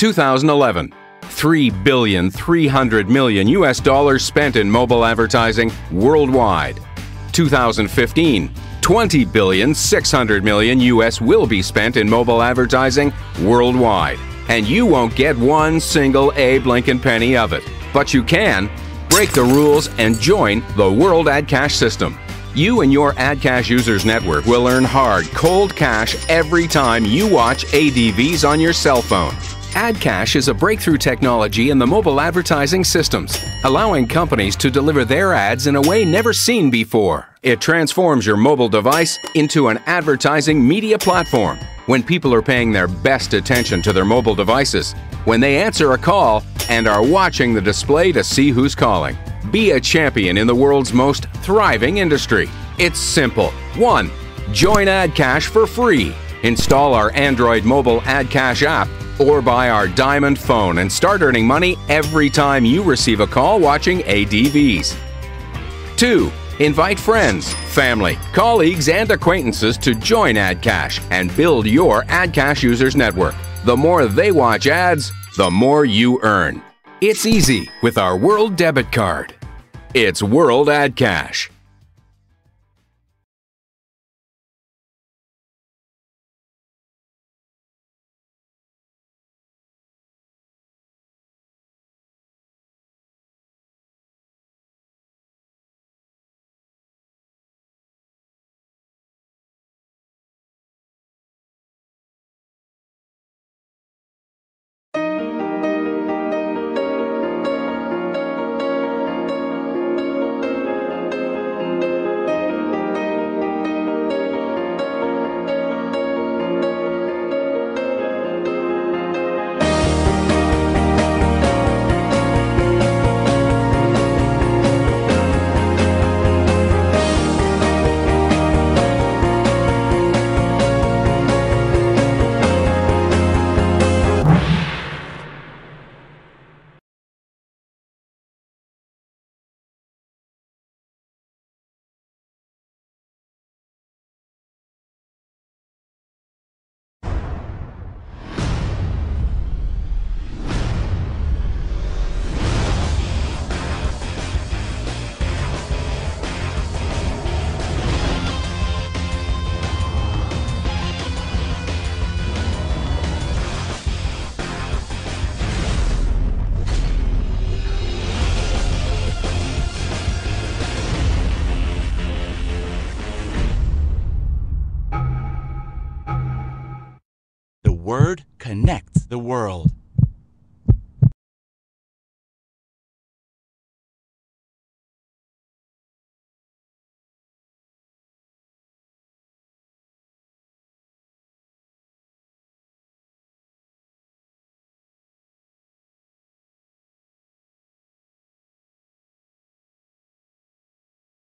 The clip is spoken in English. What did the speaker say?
2011, $3,300,000,000 US dollars spent in mobile advertising worldwide. 2015, $20,600,000,000 US will be spent in mobile advertising worldwide. And you won't get one single Abe Lincoln penny of it. But you can break the rules and join the World Ad Cash system. You and your AdCash users network will earn hard, cold cash every time you watch ADVs on your cell phone. AdCash is a breakthrough technology in the mobile advertising systems, allowing companies to deliver their ads in a way never seen before. It transforms your mobile device into an advertising media platform. When people are paying their best attention to their mobile devices, when they answer a call and are watching the display to see who's calling. Be a champion in the world's most thriving industry. It's simple. 1. Join AdCash for free. Install our Android mobile AdCash app or buy our Diamond phone and start earning money every time you receive a call watching ADVs. 2. Invite friends, family, colleagues, and acquaintances to join AdCash and build your AdCash users network. The more they watch ads, the more you earn. It's easy with our World Debit Card. It's World AdCash. The word connects the world.